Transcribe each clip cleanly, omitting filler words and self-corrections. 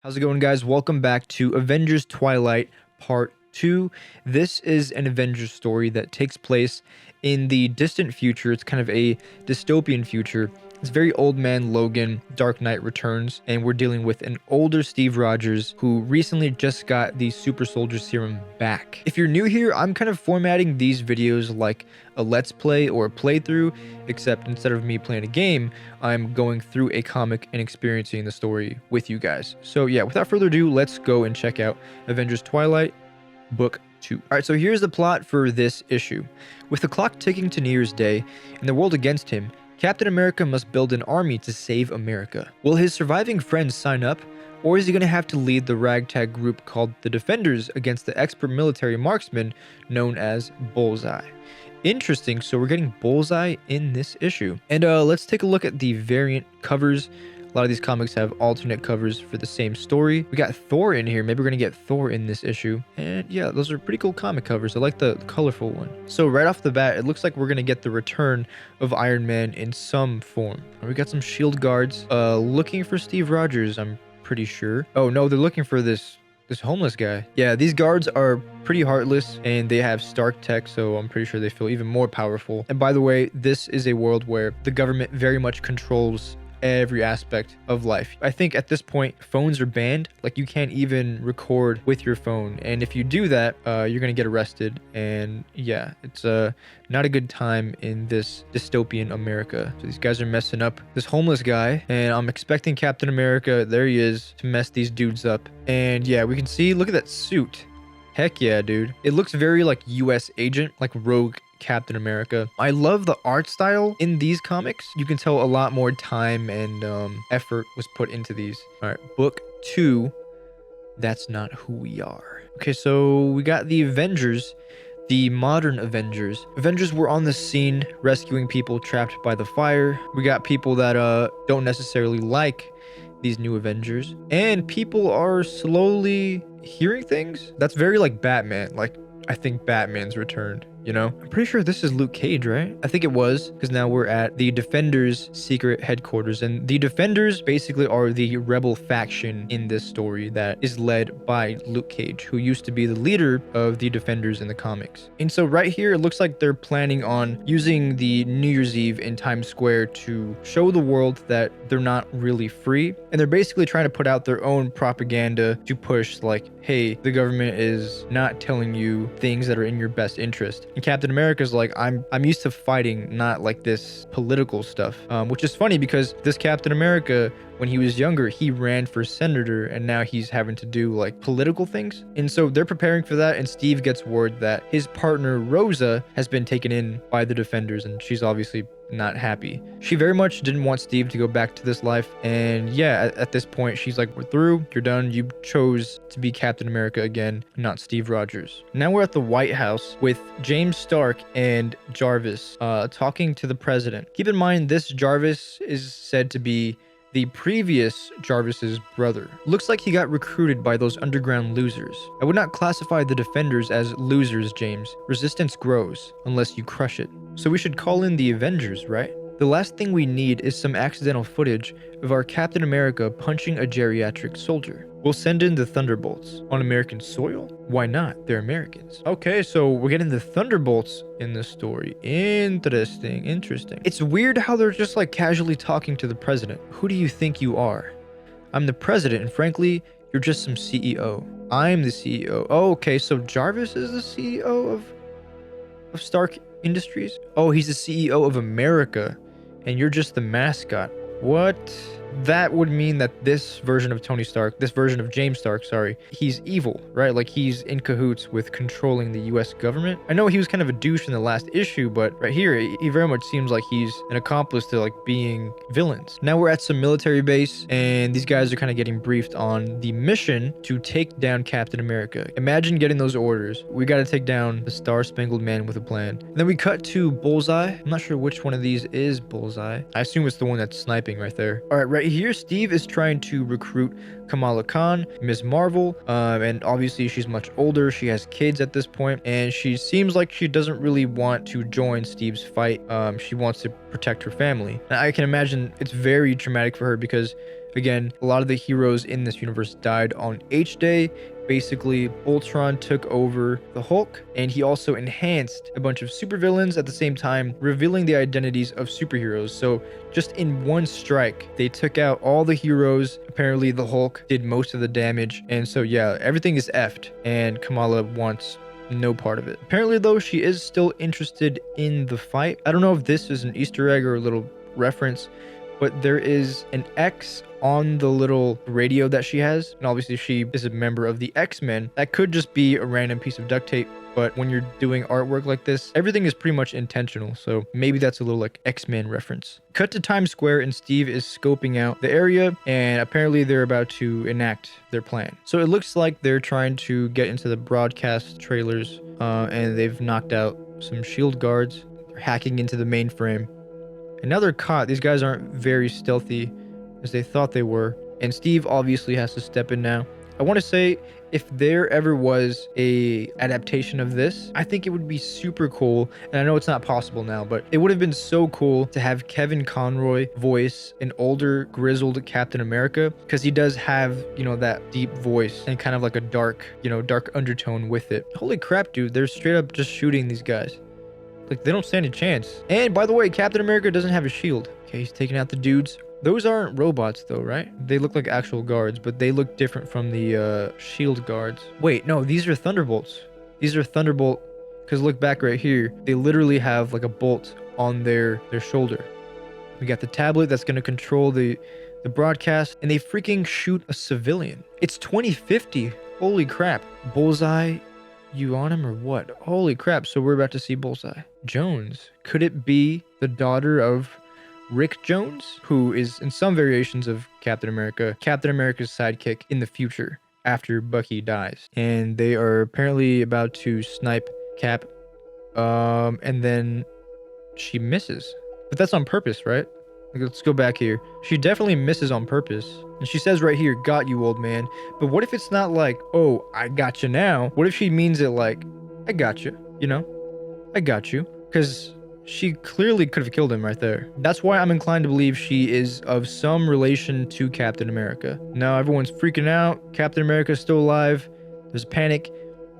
How's it going, guys? Welcome back to Avengers Twilight Part 2. This is an Avengers story that takes place in the distant future. It's kind of a dystopian future. It's very old man Logan, Dark Knight returns, and we're dealing with an older Steve Rogers who recently just got the super soldier serum back. If you're new here, I'm kind of formatting these videos like a let's play or a playthrough, except instead of me playing a game, I'm going through a comic and experiencing the story with you guys. So yeah, without further ado, let's go and check out Avengers Twilight Book 2. Alright, so here's the plot for this issue. With the clock ticking to New Year's Day and the world against him, Captain America must build an army to save America. Will his surviving friends sign up, or is he going to have to lead the ragtag group called the Defenders against the expert military marksman known as Bullseye? Interesting, so we're getting Bullseye in this issue. And let's take a look at the variant covers. A lot of these comics have alternate covers for the same story. We got Thor in here. Maybe we're going to get Thor in this issue. And yeah, those are pretty cool comic covers. I like the colorful one. So right off the bat, it looks like we're going to get the return of Iron Man in some form. We got some shield guards looking for Steve Rogers, I'm pretty sure. Oh no, they're looking for this homeless guy. Yeah, these guards are pretty heartless and they have Stark tech, so I'm pretty sure they feel even more powerful. And by the way, this is a world where the government very much controls every aspect of life. I think at this point phones are banned. Like, you can't even record with your phone, and if you do that you're gonna get arrested. And yeah, it's not a good time in this dystopian America. So these guys are messing up this homeless guy, and I'm expecting Captain America, there he is, to mess these dudes up. And yeah, we can see, look at that suit. Heck yeah, dude. It looks very like US agent, like rogue Captain America. I love the art style in these comics. You can tell a lot more time and effort was put into these. All right, book 2, That's Not Who We Are. Okay, so we got the Avengers, the modern Avengers. Avengers were on the scene rescuing people trapped by the fire. We got people that don't necessarily like these new Avengers, and people are slowly hearing things. That's very like Batman. Like, I think Batman's returned, you know? I'm pretty sure this is Luke Cage, right? I think it was, because now we're at the Defenders' secret headquarters. And the Defenders basically are the rebel faction in this story that is led by Luke Cage, who used to be the leader of the Defenders in the comics. And so right here, it looks like they're planning on using the New Year's Eve in Times Square to show the world that they're not really free. And they're basically trying to put out their own propaganda to push, like, hey, the government is not telling you things that are in your best interest. And Captain America's like, I'm used to fighting, not like this political stuff. Which is funny because this Captain America, when he was younger, he ran for senator, and now he's having to do like political things. And so they're preparing for that, and Steve gets word that his partner Rosa has been taken in by the Defenders, and she's obviously not happy. She very much didn't want Steve to go back to this life. And yeah, at this point, she's like, we're through, you're done. You chose to be Captain America again, not Steve Rogers. Now we're at the White House with James Stark and Jarvis talking to the president. Keep in mind, this Jarvis is said to be the previous Jarvis's brother. Looks like he got recruited by those underground losers. I would not classify the Defenders as losers, James. Resistance grows unless you crush it. So we should call in the Avengers, right? The last thing we need is some accidental footage of our Captain America punching a geriatric soldier. We'll send in the Thunderbolts. On American soil? Why not? They're Americans. Okay, so we're getting the Thunderbolts in this story. Interesting. It's weird how they're just like casually talking to the president. Who do you think you are? I'm the president, and frankly, you're just some CEO. I'm the CEO. Oh, okay, so Jarvis is the CEO of Stark Industries? Oh, he's the CEO of America, and you're just the mascot. What? That would mean that this version of Tony Stark, this version of James Stark, sorry, he's evil, right? Like, he's in cahoots with controlling the US government. I know he was kind of a douche in the last issue, but right here, he very much seems like he's an accomplice to like being villains. Now we're at some military base, and these guys are kind of getting briefed on the mission to take down Captain America. Imagine getting those orders. We got to take down the Star-Spangled Man with a plan. And then we cut to Bullseye. I'm not sure which one of these is Bullseye. I assume it's the one that's sniping right there. All right, right here, Steve is trying to recruit Kamala Khan, Ms. Marvel, and obviously she's much older. She has kids at this point, and she seems like she doesn't really want to join Steve's fight. She wants to protect her family. And I can imagine it's very traumatic for her because Again, a lot of the heroes in this universe died on H-Day. Basically, Ultron took over the Hulk, and he also enhanced a bunch of supervillains at the same time, revealing the identities of superheroes. So just in one strike, they took out all the heroes. Apparently, the Hulk did most of the damage. And so, yeah, everything is effed, and Kamala wants no part of it. Apparently, though, she is still interested in the fight. I don't know if this is an Easter egg or a little reference, but there is an X on the little radio that she has. And obviously she is a member of the X-Men. That could just be a random piece of duct tape, but when you're doing artwork like this, everything is pretty much intentional. So maybe that's a little like X-Men reference. Cut to Times Square, and Steve is scoping out the area, and apparently they're about to enact their plan. So it looks like they're trying to get into the broadcast trailers, and they've knocked out some shield guards. They're hacking into the mainframe. And now they're caught. These guys aren't very stealthy as they thought they were. And Steve obviously has to step in now. I want to say, if there ever was a adaptation of this, I think it would be super cool. And I know it's not possible now, but it would have been so cool to have Kevin Conroy voice an older, grizzled Captain America, because he does have, you know, that deep voice and kind of like a dark, you know, dark undertone with it. Holy crap, dude. They're straight up just shooting these guys. Like, they don't stand a chance. And by the way, Captain America doesn't have a shield. Okay, he's taking out the dudes. Those aren't robots though, right? They look like actual guards, but they look different from the shield guards. Wait, no, these are Thunderbolts. These are Thunderbolt, because look back right here. They literally have like a bolt on their shoulder. We got the tablet that's going to control the broadcast, and they freaking shoot a civilian. It's 2050. Holy crap. Bullseye, you on him or what? Holy crap. So we're about to see Bullseye. Jones. Could it be the daughter of Rick Jones, who is in some variations of Captain America's sidekick in the future after Bucky dies? And they are apparently about to snipe Cap, and then she misses. But that's on purpose, right? Like, let's go back here. She definitely misses on purpose. And she says right here, "Got you, old man." But what if it's not like, "Oh, I got you now"? What if she means it like, "I got you, you know? I got you." Because she clearly could have killed him right there. That's why I'm inclined to believe she is of some relation to Captain America. Now everyone's freaking out. Captain America's still alive. There's panic,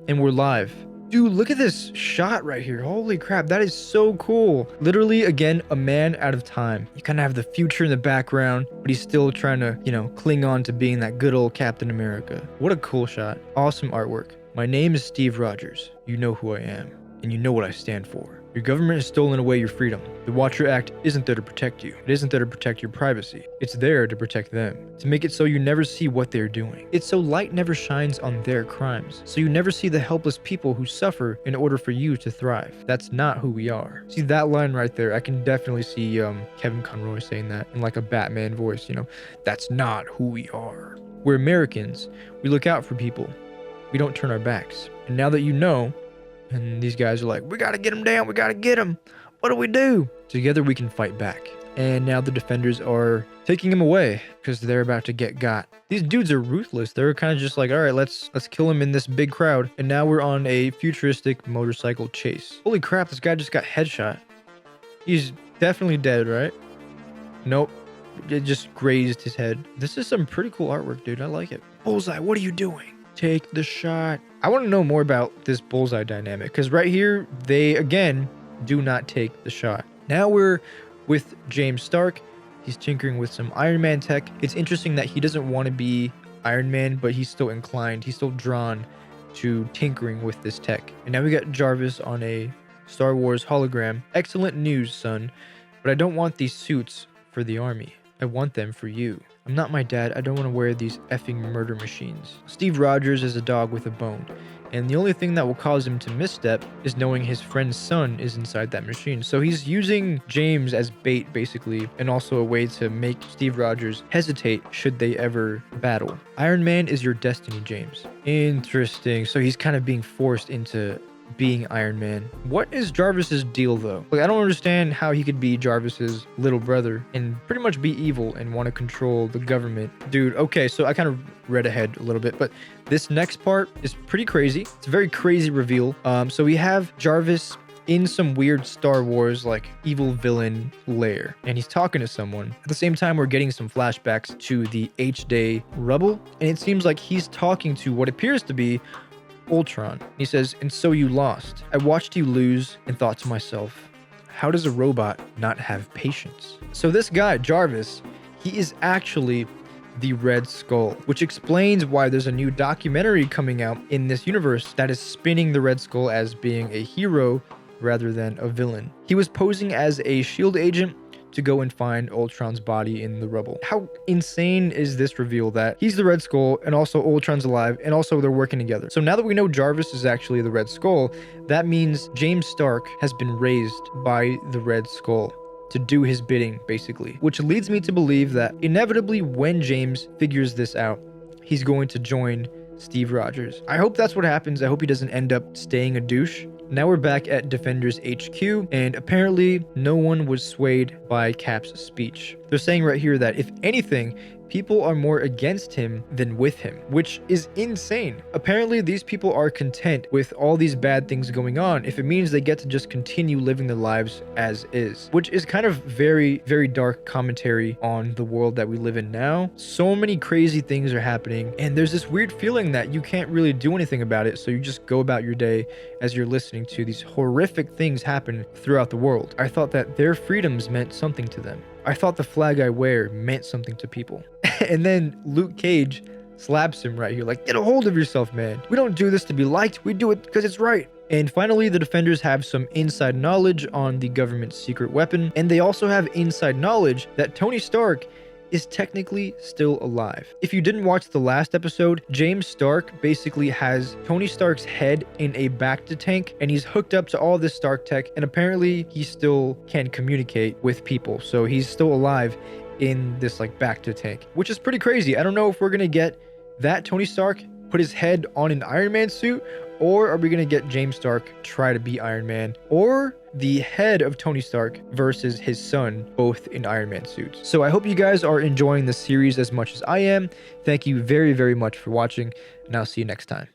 and we're live. Dude, look at this shot right here. Holy crap, that is so cool. Literally, again, a man out of time. You kind of have the future in the background, but he's still trying to, you know, cling on to being that good old Captain America. What a cool shot. Awesome artwork. My name is Steve Rogers. You know who I am, and you know what I stand for. Your government has stolen away your freedom. The Watcher Act isn't there to protect you. It isn't there to protect your privacy. It's there to protect them. To make it so you never see what they're doing. It's so light never shines on their crimes. So you never see the helpless people who suffer in order for you to thrive. That's not who we are. See that line right there? I can definitely see Kevin Conroy saying that in like a Batman voice, you know? That's not who we are. We're Americans. We look out for people. We don't turn our backs. And now that you know, and these guys are like, "We gotta get him down, we gotta get him. What do we do?" Together we can fight back. And now the defenders are taking him away because they're about to get got. These dudes are ruthless. They're kind of just like, all right, let's kill him in this big crowd. And now we're on a futuristic motorcycle chase. Holy crap, this guy just got headshot. He's definitely dead, right? Nope. It just grazed his head. This is some pretty cool artwork, dude. I like it. Bullseye, what are you doing? Take the shot. I want to know more about this Bullseye dynamic, because right here, they, again, do not take the shot. Now we're with James Stark. He's tinkering with some Iron Man tech. It's interesting that he doesn't want to be Iron Man, but he's still inclined. He's still drawn to tinkering with this tech. And now we got Jarvis on a Star Wars hologram. Excellent news, son. But I don't want these suits for the army. I want them for you. I'm not my dad. I don't want to wear these effing murder machines. Steve Rogers is a dog with a bone, and the only thing that will cause him to misstep is knowing his friend's son is inside that machine. So he's using James as bait, basically, and also a way to make Steve Rogers hesitate should they ever battle. Iron Man is your destiny, James. Interesting. So he's kind of being forced into being Iron Man. What is Jarvis's deal though? Like, I don't understand how he could be Jarvis's little brother and pretty much be evil and want to control the government. Dude, okay, so I kind of read ahead a little bit, but this next part is pretty crazy. It's a very crazy reveal. So we have Jarvis in some weird Star Wars like evil villain lair, and he's talking to someone. At the same time, we're getting some flashbacks to the H-Day rubble, and it seems like he's talking to what appears to be Ultron. He says, "And so you lost. I watched you lose and thought to myself, how does a robot not have patience?" So this guy, Jarvis, he is actually the Red Skull, which explains why there's a new documentary coming out in this universe that is spinning the Red Skull as being a hero rather than a villain. He was posing as a SHIELD agent to go and find Ultron's body in the rubble. How insane is this reveal that he's the Red Skull and also Ultron's alive and also they're working together? So now that we know Jarvis is actually the Red Skull, that means James Stark has been raised by the Red Skull to do his bidding, basically. Which leads me to believe that inevitably when James figures this out, he's going to join Steve Rogers. I hope that's what happens. I hope he doesn't end up staying a douche. Now we're back at Defenders HQ, and apparently no one was swayed by Cap's speech. They're saying right here that if anything, people are more against him than with him, which is insane. Apparently, these people are content with all these bad things going on if it means they get to just continue living their lives as is, which is kind of very, very dark commentary on the world that we live in now. So many crazy things are happening, and there's this weird feeling that you can't really do anything about it, so you just go about your day as you're listening to these horrific things happen throughout the world. I thought that their freedoms meant something to them. I thought the flag I wear meant something to people. And then Luke Cage slaps him right here, like, get a hold of yourself, man. We don't do this to be liked. We do it because it's right. And finally, the Defenders have some inside knowledge on the government's secret weapon. And they also have inside knowledge that Tony Stark is technically still alive. If you didn't watch the last episode, James Stark basically has Tony Stark's head in a Bacta tank, and he's hooked up to all this Stark tech, and apparently he still can communicate with people. So he's still alive in this like Bacta tank, which is pretty crazy. I don't know if we're gonna get that Tony Stark put his head on an Iron Man suit, or are we gonna get James Stark try to be Iron Man, or the head of Tony Stark versus his son, both in Iron Man suits. So I hope you guys are enjoying the series as much as I am. Thank you very, very much for watching, and I'll see you next time.